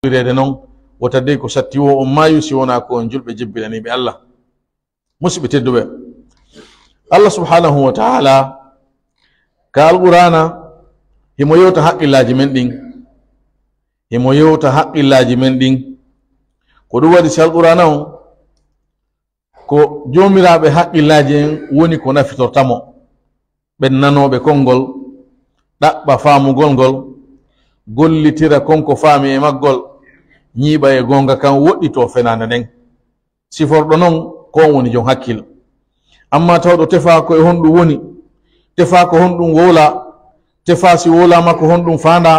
wirede noon wota dey ko satti o on maayu si wona ko on julɓe jebbilaniɓe allah musidɓe tedduɓe allah subhanahu wa taala ka alqur'ana himo yewta haqqillaji men ɗin himo yewta haqqillaji men ɗin ko ɗum waɗi si alqur'ana on ko jomiraɓe haqqillaji en woni ko nafitortamo ɓen nanoɓe konngol ɗaɓɓa faamugol ngol gollitira konko faami e maggol ñiiɓa e gonga kan woɗɗito fenande nden siforɗo noon ko on woni jon hakkil amma tawɗo tefa ko e honɗum woni tefa ko honɗum wola tefa si wolama ko honɗum fanda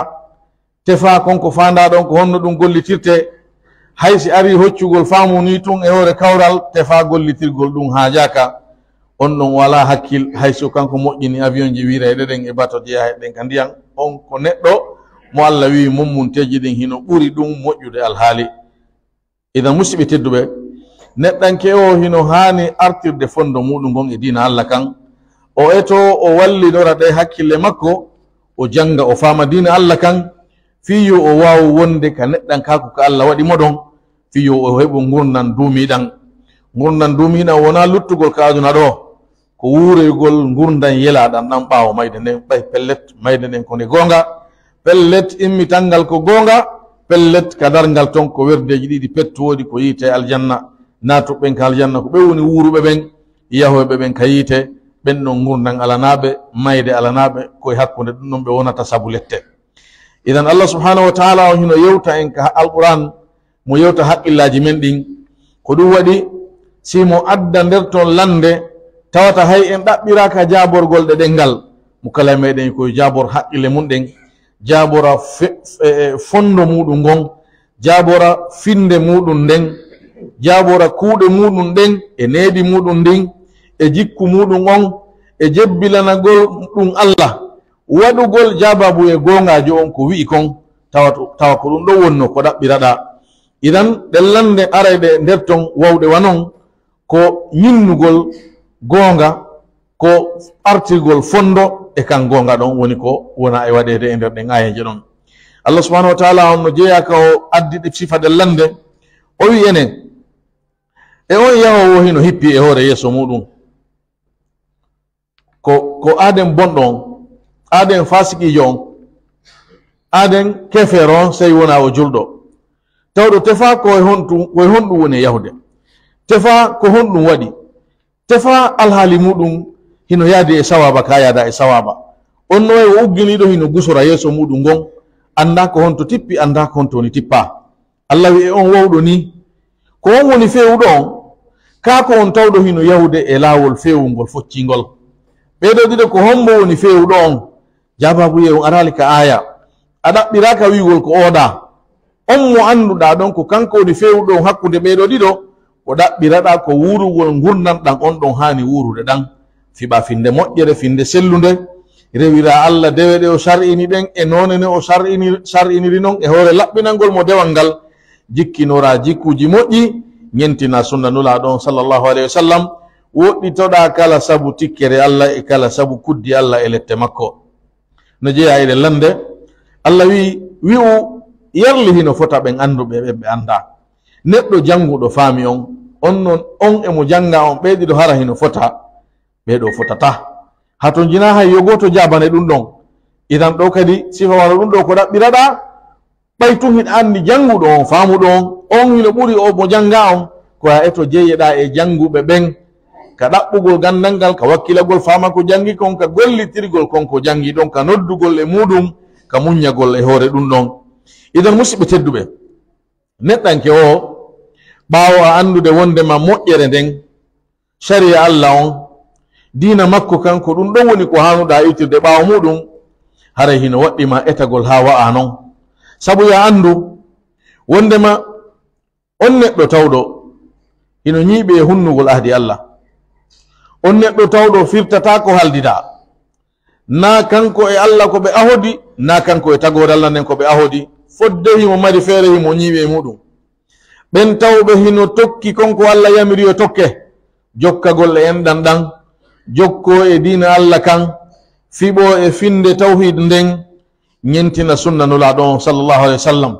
tefa konko fanda ɗon ko honno ɗum gollitirte hay si ari hoccugol faamu ni tun e hoore kawral tefa gollitirgol ɗum haajaka on ɗon wala hakkil hayso kanko moƴƴini avion ji wirayɗe ɗen e bato jeeya ɗen ka ndiyan on ko neɗɗo mo allah wi mummunteji ɗin hino ɓuri ɗum moƴƴude alhaali idan musidɓe tedduɓe neɗɗanke o hino haani artirde fondo muɗum gon e dina allah kan o eto o wallinora ɗe hakkille makko o janga o faama dina allah kan fiyo o wawa wonde ka neɗɗan kako ka allah waɗi moɗon fiyo o heɓo gurnan duumiɗan wona luttugol ka aduna ɗo ko wuuroygol gurdan yelaɗan ɗan ɓaawo mayde nden ɓay pellet mayde nden kone gonga pellet immitangal ko gonga pellet ka dargal ton ko werdeji ɗiɗi pettu woodi ko yiite aljanna natuɓɓen ka aljanna ko ɓe woni wuuruɓe ɓen yahoɓe ɓen ka yiite ɓen ɗon gurdan alanaɓe mayde alanaɓe koye hakkude ɗum ɗon ɓe wonata sabu lette idan allah subhanahu wa taala o hino yewta en ka alquran mo yewta haqqillaji men ɗin ko ɗum waɗi simo adda nder ton lande tawata hay en ɗaɓɓiraka jaborgol ɗe ɗengal mo kala meɗen koye jabor haqqille mum ɗen jabora fondo muɗum gon jabora finde muɗum nden jabora kuuɗe muɗum ɗen e needi muɗum ndin e jikku muɗum on e jebbilanagol ɗum allah waɗugol jababu e gongaji on ko wi'i kon tawa ko ɗum ɗo wonno ko ɗaɓɓiraɗa idan ɗellande arayɗe nder ton wawɗe wanon ko ñinnugol gonga ko artirgol fondo e kan gonga ɗon woni ko wona e waɗede e nder ɗen ayeje ɗon allah subhanahu wa taala on no jeeyaka o addiɗe sifa ɗellande o wi enen e on yahowo hino hippi e hoore yeeso muɗum ko aden bonɗo on aden fasikijo on aden kefeero on sey wona o julɗo tawɗo tefa koye honɗum woni e yahude tefa ko honɗum waɗi tefa alhaali muɗum hino yaadi e sawaba ka yaada e sawaba on no o ugginiɗo hino gusora yeeso muɗum gon anda ko honto tippi anda ko honto woni tippa allah wi e on wowɗo ni ko on woni fewuɗo on ka ko on tawɗo hino yahude e laawol fewugol foccingol ɓeɗo ɗiɗo ko hombo woni fewuɗo on jababuye on arali ka aya a ɗaɓɓiraka wigol ko oɗa on mo annduɗa ɗon ko kanko woni fewuɗo on hakkude ɓeɗo ɗiɗo ko ɗaɓɓiraɗa ko wurugol gurnanɗan on ɗon hani wurude ɗan fiɓa finde moƴƴere finde sellude rewira allah dewe ɗe o sar'ini ɗen e nonene o sar'iniri noon e hoore laɓɓinalngol mo dewal ngal jikkinora jikkuji moƴƴi ñentina sunna nulaɗo on sallllahu alayhi wa sallam woɗɗitoɗa kala sabu tikkere allah e kala sabu kuddi allah e lette makko no jeeya eɗen lande allah wi'u yerli hino fota ɓen anduɓe ɓeɓe anda neɗɗo janguɗo faami on noon on emo janga on ɓeyɗiɗo hara hino fota ɓeɗo fotata hato jina hay yo goto jabane ɗum ɗon idan ɗo kadi sifa wala ɗum ɗo ko ɗaɓɓiraɗa ɓay tun hiɗa andi janguɗo on faamuɗo on hino ɓuri o mo janga on ko a eto jeeyeɗa e janguɓe ɓen ka ɗaɓɓugol gandal ngal ka wakkilagol fama ko jangi kon ka gollitirgol konko jangi ɗon ka noddugol e muɗum ka muññagol e hoore ɗum ɗon idan musidɓe tedduɓe neɗɗanke o ɓaawo a andude wondema moƴƴere nden sharia allah on diina makko kanko ɗum ɗon woni ko hanuɗa iwtirde ɓaawo muɗum haray hino waɗɗima etagol ha wa'a noon sabu ya andu wondema on neɗɗo tawɗo hino ñiiɓe e hunnugol ahdi allah on neɗɗo tawɗo firtata ko haldida na kanko e allah ko ɓe ahodi na kanko e tagore allah nden ko ɓe ahodi fodde himo mari feere himo ñiiɓe e muɗum ɓen tawɓe hino tokki konko allah yamiri yo tokke jokkagol e enɗan ɗan jokko e diina allah kan fiɓo e finde tawhid nden ñentina sunna nulaɗo on sallllahu alayhi wa sallam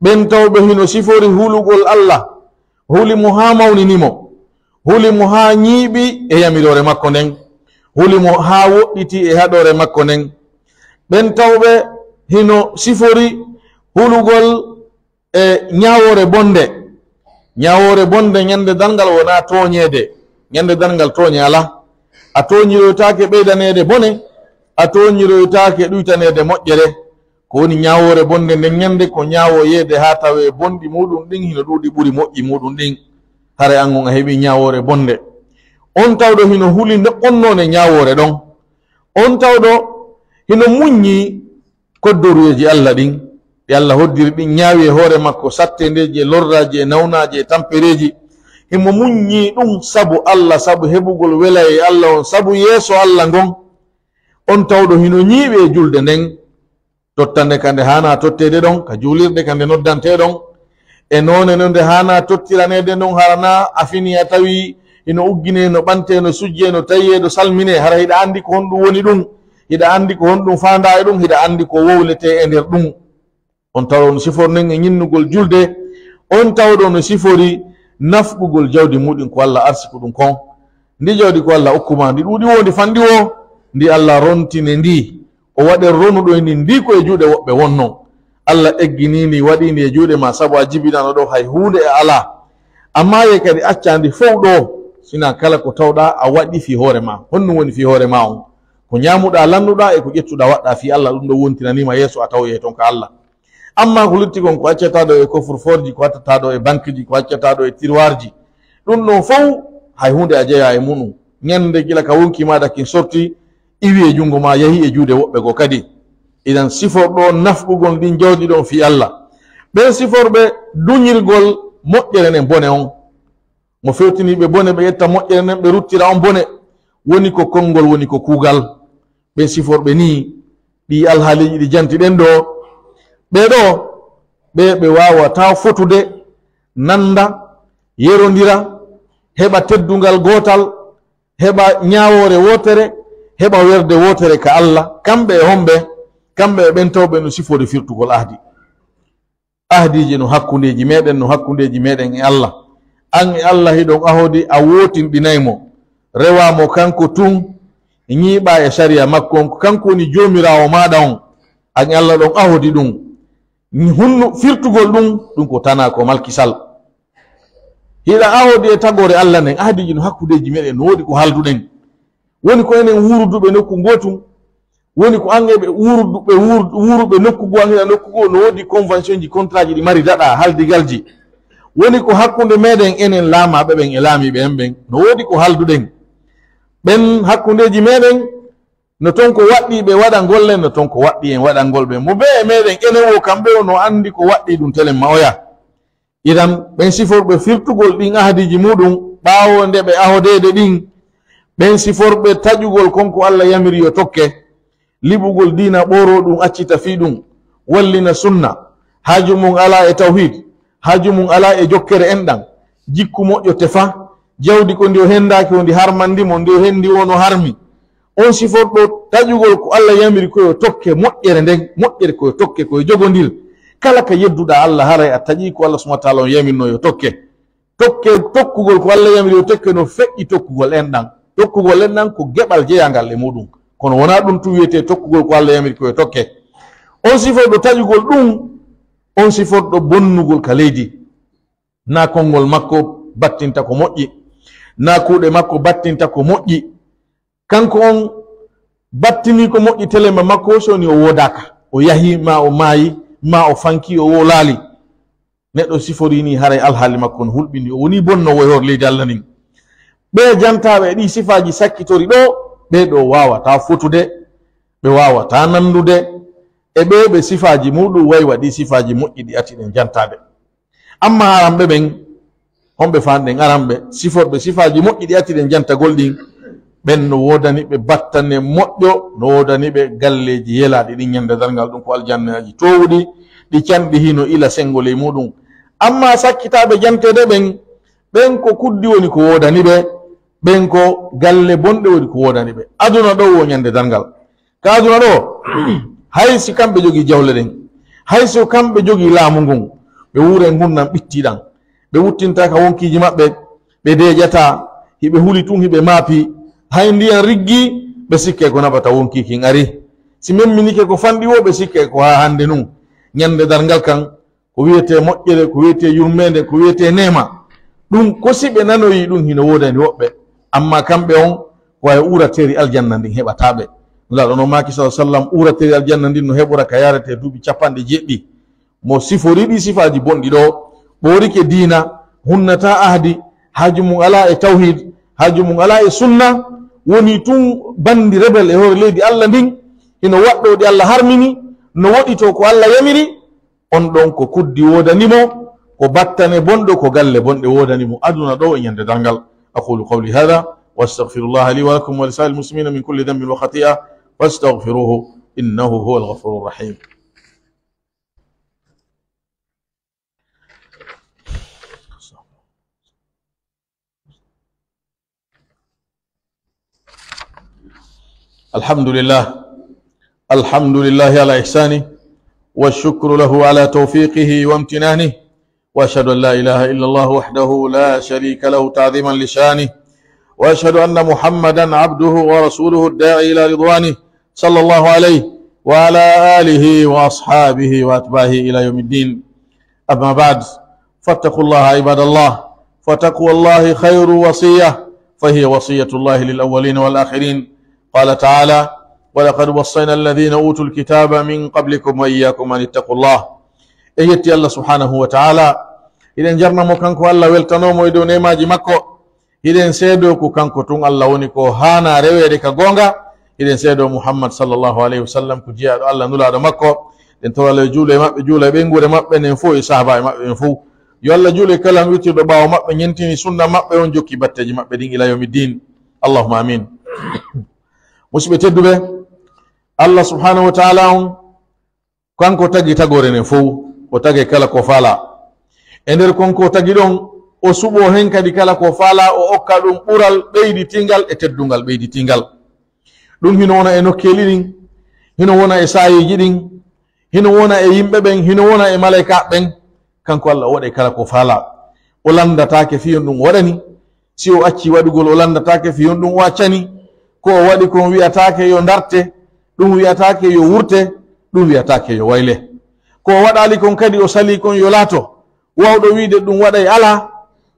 ɓen tawɓe hino sifori hulugol Allah, huli mo ha mawninimo, huli mo ha ñiiɓi e yamirore makko nden, huli mo ha woɗɗiti e haɗore makko nden. ɓen tawɓe hino sifori hulugol e ñawore bonde. ñawore bonde ñande dalngal wona toñede, ñande dalngal toñe ala. a toñiroytake ɓeydanede bone, a toñiroytake ɗuytanede moƴƴere. ko woni ñawore bonde nden ñande ko ñawo yeede ha tawe bonɗi muɗum ɗin hino ɗuɗi ɓuri moƴƴi muɗum ɗin. hare an on a heeɓi ñawore bonde. on tawɗo hino huli onnone ñawore ɗon. on tawɗo hino muññi koddoruyeji Allah ɗin ɗi Allah hoddiri ɗin ñaawi e hoore makko, sattendeji e lorraji e nawnaji e tampereji. himo muññi ɗum sabu Allah, sabu heɓugol wela e Allah on, sabu yeeso Allah ngon. on tawɗo hino ñiiwi e julde nden, tottande ka nde hana tottede ɗon, ka juulirde ka nde noddante ɗon, e noone no nde hana tottiranede ɗon. harana afini a tawi hino uggine, no ɓante, no sujje, no tawiye, no salmine, hara hiɗa andi ko honɗum woni ɗum, hiɗa andi ko honɗum fanda e ɗum, hiɗa andi ko wowlete e nder ɗum. on tawɗo no sifori nden e ñinnugol julde. on tawɗo no sifori nafɓugol jawdi muɗum ko Allah arsiku ɗum kon. ndi jawdi ko Allah okkuma ndi ɗuuɗi wo, ndi fanɗi wo, ndi Allah rontine ndi, o waɗe ronuɗo ndi, ndi ko e juuɗe woɓɓe wonnon. Allah egginini waɗindi e juuɗe ma sabu a jibinano ɗo hay hunde e ala. amma ye kadi accandi fof ɗo, sina kala ko tawɗa a waɗi fi hoore ma. honɗum woni fi hoore ma on, ko ñamuɗa lannuɗa e ko ƴettuɗa waɗɗa fi Allah, ɗum ɗo wontinanima yeeso a tawoye ton ka Allah. amma ko lutti kon ko accataɗo e coffre-fort ji, ko wattataɗo e banque ji, ko accataɗo e tiroir ji, ɗum ɗon fof hay hunde a jeeya e muɗum. ñande gila ka wonki maɗa kin sorti iwi e jungo ma, yahi e juude woɓɓe go kadi. idan siforɗo nafɓugol ɗin jawdi ɗon fi Allah. ɓen siforɓe duñirgol moƴƴere nden bone on. mo fewtiniɓe bone ɓe ƴetta moƴƴere nden ɓe ruttira on bone, woni ko konngol, woni ko kuugal. ɓen siforɓe ni ɗi alhaaliji ɗi janti ɗen ɗo, ɓeɗo ɓe wawata fotude, nanda, yerodira, heɓa teddungal gotal, heɓa ñawore wotere, heɓa werde wotere ka Allah. kamɓe e homɓe, kamɓe e ɓen tawɓe no sifori firtugol ahdi. ahdiji no hakkundeji meɗen, no hakkundeji meɗen e Allah. an e Allah hiɗon ahodi a wotinɗinaymo, rewamo kanko tun, ñiiɓa e sharia makko on, kanko woni jomirawo maɗa on. an e Allah ɗon ahodi ɗum, hunnu firtugol ɗum ko tana ko malkisal. hiɗa ahodi e tagore Allah nden, ahdiji no hakkudeji meɗen no woodi ko halduɗen. woni ko enen wuruduɓe nokku gotum, woni ko angeɓe wuruɓe nokku go, hiɗa nokku go no woodi convention ji, contrat ji ɗi mari daɗa, haldigalji. woni ko hakkunde meɗen enen laamaɓe ɓen e laamiɓe en ɓen, no woodi ko halduɗen. ɓen hakkundeji meɗen no ton ko waɗɗi ɓe waɗa gollen, no ton ko waɗɗi en waɗa ngol ɓe. mo be e meɗen enen o kamɓe o no andi ko waɗɗi ɗum telen ma oya. idan ɓen siforɓe firtugol ɗin ahdiji muɗum ɓaawo nde ɓe ahodede ɗin. ɓen siforɓe taƴugol konko Allah yamiri yo tokke, liɓugol dina ɓoro ɗum accita fi ɗum, wallina sunna, haaju mum ala e tawhid, haaju mum ala e jokkere enɗan, jikku moƴƴo tefa, jawdi ko ndi o hendaki o ndi harmandimo, ndi o hendi o no harmi. on siforɗo taƴugol ko Allah yamiri koyo tokke moƴƴere nden, moƴƴere koyo tokke koye jogodir. kala ka yedduɗa Allah haray a taƴi ko Allah subhanahu wa ta'ala on yamirno yo tokke. tokkugol ko Allah yamiri yo tokke no feƴƴi tokkugol enɗan. tokkugol enɗan ko geɓal jeyangal e muɗum, kono wona ɗum tu wiyete tokkugol ko Allah yamiri koye tokke. on siforɗo taƴugol ɗum, on siforɗo bonnugol ka leydi. na konngol makko battinta ko moƴƴi, na kuuɗe makko battinta ko moƴƴi. kanko on battini ko moƴƴi telema makko, soni o wodaka, o yahi ma o maayi, ma o fanki, o wolali. neɗɗo siforini haray alhaali makko no hulɓini, o woni bonnowo e hor leydi Allah nin. ɓe jantaɓe ɗi sifaji sakkitori ɗo, ɓeɗo wawata fotude, ɓe wawata nandude e ɓe sifaji muɗum way waɗi sifaji moƴƴi ɗi ati ɗen jantade. amma aranɓe ɓen, honɓe fanɗen aranɓe siforɓe sifaji moƴƴi ɗi ati ɗen jantagol ɗin, ɓen no wodani ɓe battane moƴƴo, no wodani ɓe galleji yelaɗi ɗin ñande dargal ɗum ko aljannaji towɗi ɗi canɗi hino ila sengol e muɗum. amma sakkitaɓe jantede ɓen ko kuddi woni ko wodani ɓe, ɓen ko galle bonɗe woni ko wodani ɓe. aduna ɗo wo ñande dargal, ka aduna ɗo haysi kamɓe jogi jawle ɗen, hayso kamɓe jogi laamu ngun, ɓe wure gurnam ɓittiɗan ɓe wuttinta ka wonkiji maɓɓe ɓe deƴata hiɓe huli tun hiɓe maapi hay ndiyan riggi ɓe sikke ko naɓata wonkikin ari si memminike ko fanɗi wo ɓe sikke ko ha hande nun ñande dargal kan ko wiyete moƴƴere ko wiyete yurmede ko wiyete nema ɗum kosi ɓe nanoyi ɗum hino wodani woɓɓe amma kamɓe on ko ay urateri aljanna ndin heɓataɓe nulaɗo no maki sa sallam urateri aljanna ndin no heɓora ka yarete duuɓi 90 mo siforiɗi sifaji bonɗi ɗo ɓorike diina hunnata ahdi hajumum ala e tawhid hajumum ala e sunna woni tun bandi rebel e hoore leydi Allah ndin ino waɗɗoɗi Allah harmini no woɗito ko Allah yamiri on ɗon ko kuddi wodanimo ko battane bonɗo ko galle bonɗe wodanimo aduna ɗo e ñande dargal aqulu qawli hada wastaghfirullaha li wa lakum wa lisa'il muslimina min kulli dhanbin wa khati'a fastaghfiruhu innahu huwal ghafurur rahim. الحمد لله على إحسانه والشكر له على توفيقه وامتنانه وأشهد أن لا إله إلا الله وحده لا شريك له تعظيما لشانه وأشهد أن محمدا عبده ورسوله الداعي إلى رضوانه صلى الله عليه وعلى آله وأصحابه وأتباعه إلى يوم الدين. أما بعد فاتقوا الله عباد الله فتقوى الله خير وصية فهي وصية الله للأولين والآخرين. قال تعالى ولقد وصينا الذين أوتوا الكتاب من قبلكم وإياكم أن اتقوا الله. يتي الله سبحانه وتعالى إذن جرنا مكانكو الله weltanomo ido nemaji makko iɗen seedo ko kanko tun Allah woni ko hana rewede ka gonga iɗen seedo Muhammad sallallahu alaihi wasallam ko jiyaɗo Allah nulaɗo makko ɗen torale juule maɓɓe juula ɓengure maɓɓe nen fo e sahaba e maɓɓe en fo yo Allah juule kala wittirɗo ɓawo maɓɓe ñentini sunna maɓɓe on jokki batteji maɓɓe ɗin ila yawmiddin allahumma amin. Musidɓe tedduɓe Allah subhanahu wa ta'ala on kanko tagi tagore nen fo o tagi kala ko faala e nder konko tagi ɗon o suɓo hen kadi kala ko faala o okka ɗum ɓural ɓeyditingal e teddungal ɓeyditingal ɗum hino wona e nokkeli ɗin hino wona e sayiji ɗin hino wona e yimɓe ɓen hino wona e malaika ɓen kanko Allah o waɗa kala ko faala o landatake fiyon ɗum o waɗani si o acci waɗugol o landatake fiyon ɗum o accani ko o waɗi kon wiyatake yo darte ɗum wiyatake yo wurte ɗum wiyatake yo wayle ko o waɗali kon kadi o sali kon yo laato wawɗo wiide ɗum waɗay ala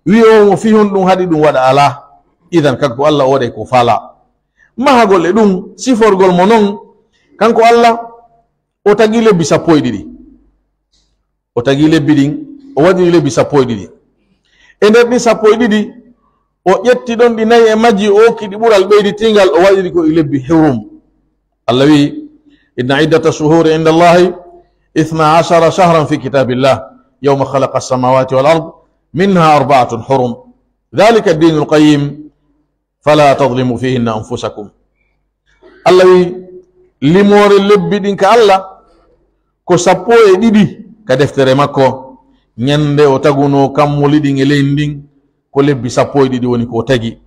wi o mo fihon ɗum haɗi ɗum waɗa ala idan kanko Allah o waɗay ko faala mahagol e ɗum siforgol mo noon kanko Allah o tagi lebbi 12 o tagi lebbi ɗin o waɗiri lebbi 12 e nder ɗi 12 o ƴetti ɗon ɗi nayi e majji o okki ɗi ɓural ɓeyditingal o waɗiri ko e lebbi hurum. Allah wi inna iddata shuhuri inda Allahi 12 shahran fi kitabillah yawma khalaqa as-samawati wal ard منها 4 حرم ذلك الدين القيم فلا تظلموا فيهن أنفسكم. الله لمور اللب دين كالله كو سابو ديدي كدفتر مكو ñande o taguno kammuli ɗin e leydi ndin ko lebbi 12 woni ko tagi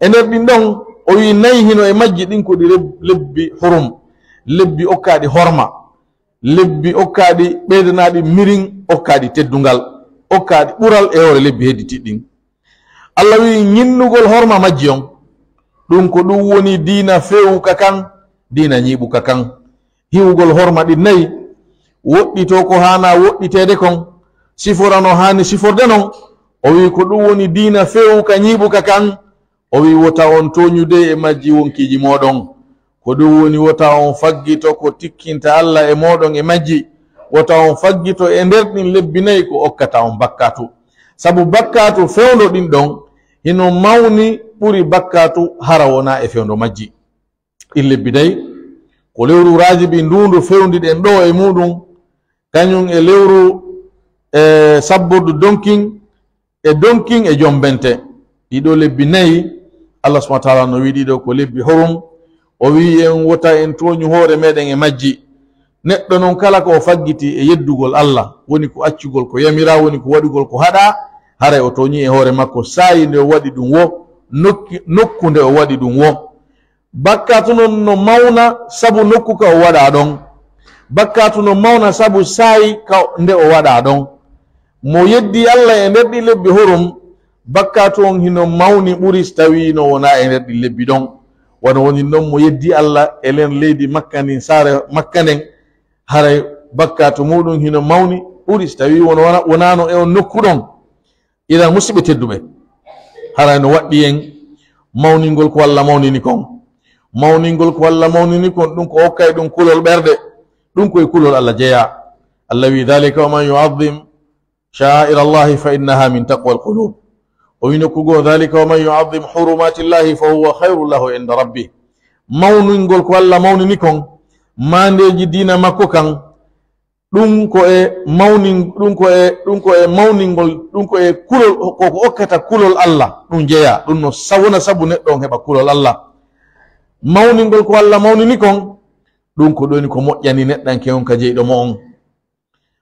e nder ɗin ɗon o wi nayi hino e majji ɗin ko ɗi lebbi hurum lebbi okkaɗi horma lebbi okkaɗi ɓeydanaɗi mirin okkaɗi teddungal okkaɗi ɓural e hoore lebbi hedditiɗɗin. Allah wi ñinnugol horma majji on ɗum ko ɗum woni diina fewuka kan diina ñiiɓuka kan hiwugol horma ɗi nayi woɗɗito ko hana woɗɗitede kon siforano hani siforde non o wi ko ɗum woni diina fewuka ñiiɓuka kan o wi wota on toñude e majji wonkiji moɗon ko ɗum woni wota on faggito ko tikkinta Allah e moɗon e majji wota on faggito e nder ɗin lebbi nayi ko okkata on bakkatu sabu bakkatu fewndo ɗin ɗon hino mawni ɓuri bakkatu hara wona e fewndo majji. ɗin lebbi nayi ko lewru rajibi ndundu fewndiɗen ɗo e muɗum kañum e lewru sabbordu donkin e jombente ɗiɗo lebbi nayi Allah subhanahu wa ta'ala no wi ɗiɗo ko lebbi horum o wi en wota en toñu hoore meɗen e majji neɗɗo noon kala ko o faggiti e yeddugol Allah woni ko accugol ko yamira woni ko waɗugol ko haɗa haray o toñi e hoore makko sayi nde o waɗi ɗum wo nokku nde o waɗi ɗum wo bakkatu noon no mawna sabu nokku ka o waɗa ɗon bakkatu no mawna sabu sayi ka nde o waɗa ɗon mo yeddi Allah e nder ɗi lebbi hurum bakkatu on hino mawni ɓuri so tawi no wona e nder ɗi lebbi ɗon wano woni noon mo yeddi Allah e len leydi makka ndin saare makka nden haray bakkatu muɗum hino mawni ɓuri so tawi wonano e on nokku ɗon. idan musidɓe tedduɓe, haray no waɗɗi en mawningol ko Allah mawnini kon, mawningol ko Allah mawnini kon ɗum ko hokkay ɗum kulol ɓerde, ɗum koye kulol Allah jeeya. Allah wi dhalika wa man yu'azzim sha'ira Allahi fa innaha min taqwa alqulub. o wi nokkugo dhalika wa man yu'azzim hurumati Allahi fa huwa khayrun lahu inda rabbih. mawningol ko Allah mawnini kon, mandeji dina makko kan, ɗum ko e mawning ɗum ko e mawningol ɗum ko e kulol koko hokkata kulol Allah ɗum jeeya. ɗum no wona sabu neɗɗo on heɓa kulol Allah. mawningol ko Allah mawnini kon ɗum ko ɗoni ko moƴƴani neɗɗanke on ka jeyɗo mo on.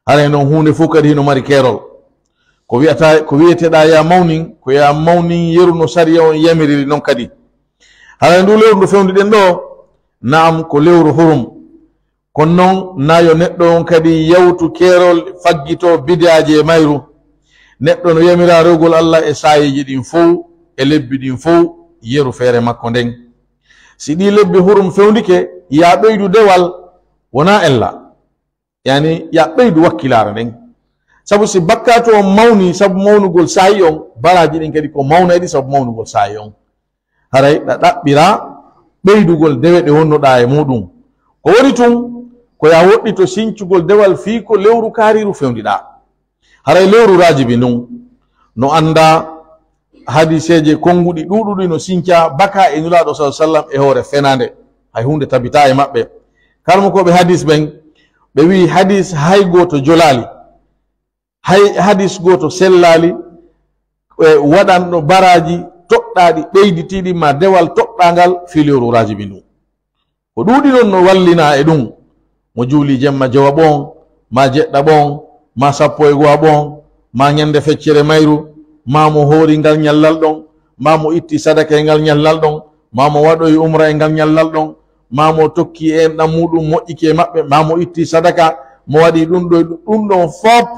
haray noon hunde fof kadi hino mari keerol. ko wiyeteɗa ya mawnin ko ya mawnin yeru no sariya on yamiriri noon kadi. haray ndu lewru ndu fewniɗen ɗo naam ko lewru hurum, kono noon nayo neɗɗo on kadi yawtu keerol faggito bidaji e mayru. neɗɗo no yamira rewgol Allah e sayiji ɗin fof e lebbi ɗin fof yeru feere makko nden. si ɗi lebbi hurum fewndike ya ɓeydu dewal wona ella, yani ya ɓeydu wakkilare nden. sabu si bakkatu on mawni sabu mawnugol sayi on, baraji ɗin kadi ko mawnayɗi sabu mawnugol sayi on. haray ɗa ɗaɓɓira ɓeydugol dewe ɗe wonnoɗa e muɗum. ko woni tun ko ya woɗɗito sincugol dewal fii ko lewru kaariru fewndiɗa. haray lewru rajibi ndun no anda hadiseje konguɗi ɗuɗuɗi no sinca baka e nulaɗo sa sallam e hoore fenande, hay hunde tabita e maɓɓe. kalmo koɓe hadis ɓen ɓe wi hadis hay goto jolali, hay hadis goto sellali waɗanɗo baraji toɗɗaɗi ɓeyditiɗi ma dewal toɗɗangal fi lewru rajibi ndun. ko ɗuuɗi noon no wallina e ɗum. mo juuli jemma jowa ɓon, ma jeɗɗa ɓon, ma sappo e go'a ɓon, ma ñande feccere mayru, ma mo hoori ngal ñallal ɗon, ma mo itti sadaka e ngal ñallal ɗon, ma mo waɗoyi umra e ngal ñallal ɗon, ma mo tokki en ɗam muɗum moƴƴike maɓɓe, ma mo itti sadaka mo waɗi ɗum ɗon fop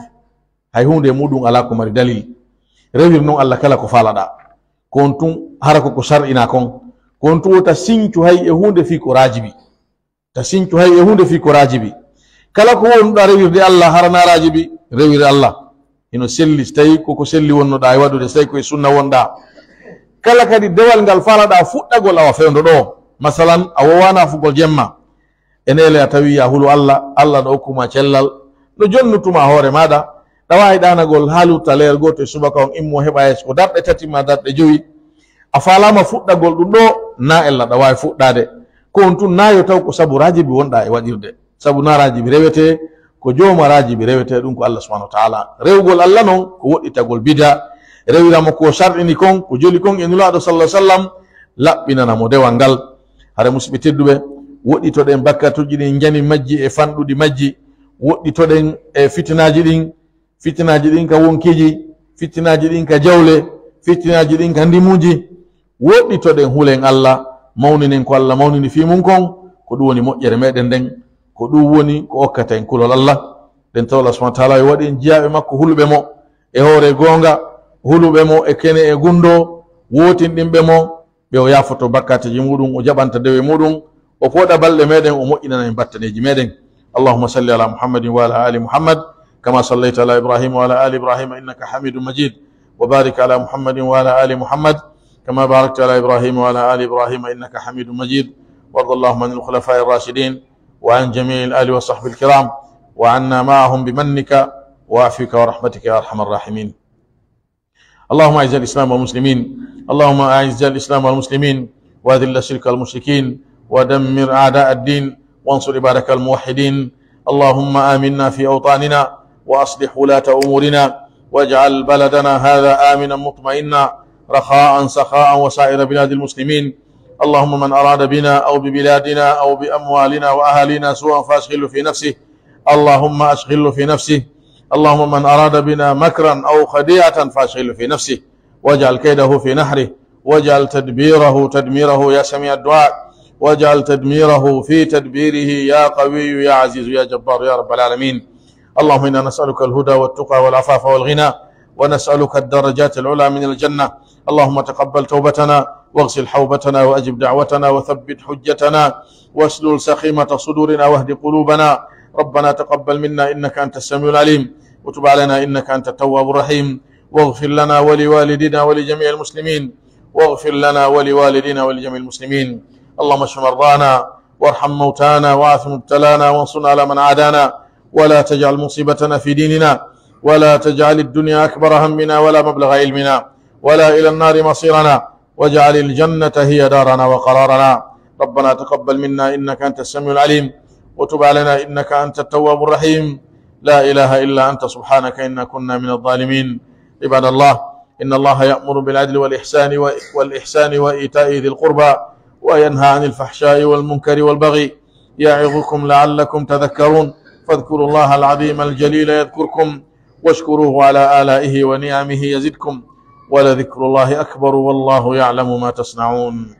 hay hunde muɗum ala ko mari dalil. rewir noon Allah kala ko falaɗa kon tun hara koko sar'ina kon, kon tun wota sincu hay e hunde fi ko rajibi, ta sincu hay e hunde fi ko rajibi. kala ko wonɗa rewirde Allah harana rajibi rewirde Allah ino selli so tawi koko selli wonnoɗa e waɗude, so tawi koye sunna wonɗa. kala kadi dewal ngal falaɗa fuɗɗagol awa fewndo ɗo, masalan a wowana fugol jemma ene ele a tawi ya hulu Allah, Allah ɗo hokkuma cellal no jonnutuma hoore maɗa, ɗa wawi ɗanagol ha lutta leer goto e subaka on immo heɓa yeeso ko darɗe tati ma darɗe joyi, a falama fuɗɗagol ɗum ɗo na ella ɗa wawi fuɗɗade. ko on tun nayo taw ko sabu rajibi wonɗa e waɗirde, sabu na rajibi rewete ko joma rajibi rewete ɗum ko Allah subhanahu wa ta'ala. rewgol Allah noon ko woɗɗitagol bida, rewiramo ko sarɗini kon ko joli kon e nulaɗo sallallahu alaihi wasallam laɓɓinanamo dewal ngal. hare musidɓe tedduɓe, woɗɗitoɗen bakkatuji ɗin jani majji e fanɗuɗi majji, woɗɗitoɗen e fitinaji ɗin ka wonkiji, fitinaji ɗin ka jawle, fitinaji ɗin ka ndimuji. woɗɗitoɗen hulen Allah, mawninen ko Allah mawnini fi mum kon, ko ɗum woni moƴƴere meɗen nden, ko ɗum woni ko hokkata en kulol Allah. nden taw Allah subhanahu wa ta'ala waɗi en jiyaɓe makko huluɓe mo e hoore gonga, huluɓe mo e kene e gundo, wotinɗinɓe mo ɓe o yafoto bakkateji muɗum, o jaɓanta dewe muɗum, o pooɗa balɗe meɗen, o moƴƴinana en battaneji meɗen. allahumma salli ala muhammadin wa ala ali muhammad kama sallaita ala ibrahima wa ala ali ibrahima innaka hamidum majid, wa barik ala muhammadin wa ala ali muhammad كما باركت على إبراهيم وعلى آل إبراهيم إنك حميد مجيد. وارض اللهم عن الخلفاء الراشدين وعن جميع الآل والصحب الكرام وعنا معهم بمنك وعفوك ورحمتك يا أرحم الراحمين. اللهم أعز الإسلام والمسلمين، اللهم أعز الإسلام والمسلمين وأذل الشرك والمشركين ودمر أعداء الدين وانصر عبادك الموحدين. اللهم آمنا في أوطاننا وأصلح ولاة أمورنا واجعل بلدنا هذا آمنا مطمئنا رخاء سخاء وسائر بلاد المسلمين. اللهم من أراد بنا أو ببلادنا أو بأموالنا وأهالينا سوءا فأشغله في نفسه، اللهم أشغله في نفسه. اللهم من أراد بنا مكرا أو خديعة فأشغله في نفسه واجعل كيده في نحره، واجعل تدميره يا سميع الدعاء، واجعل تدميره في تدبيره يا قوي يا عزيز يا جبار يا رب العالمين. اللهم إنا نسألك الهدى والتقى والعفاف والغنى، ونسألك الدرجات العلى من الجنة. اللهم تقبل توبتنا، واغسل حوبتنا، وأجب دعوتنا، وثبت حجتنا، واسلل سخيمة صدورنا، واهد قلوبنا. ربنا تقبل منا إنك أنت السميع العليم، وتب علينا إنك أنت التواب الرحيم. واغفر لنا ولوالدينا ولجميع المسلمين، واغفر لنا ولوالدينا ولجميع المسلمين. اللهم اشف مرضانا، وارحم موتانا، وعاف مبتلانا، وانصرنا على من عادانا، ولا تجعل مصيبتنا في ديننا، ولا تجعل الدنيا أكبر همنا ولا مبلغ علمنا، ولا إلى النار مصيرنا، واجعل الجنة هي دارنا وقرارنا. ربنا تقبل منا إنك أنت السميع العليم، وتب علينا إنك أنت التواب الرحيم. لا إله إلا أنت سبحانك إنا كنا من الظالمين. عباد الله، إن الله يأمر بالعدل والإحسان وإيتاء ذي القربى، وينهى عن الفحشاء والمنكر والبغي، يعظكم لعلكم تذكرون. فاذكروا الله العظيم الجليل يذكركم، واشكروه على آلائه ونعمه يزدكم، ولذكر الله أكبر، والله يعلم ما تصنعون.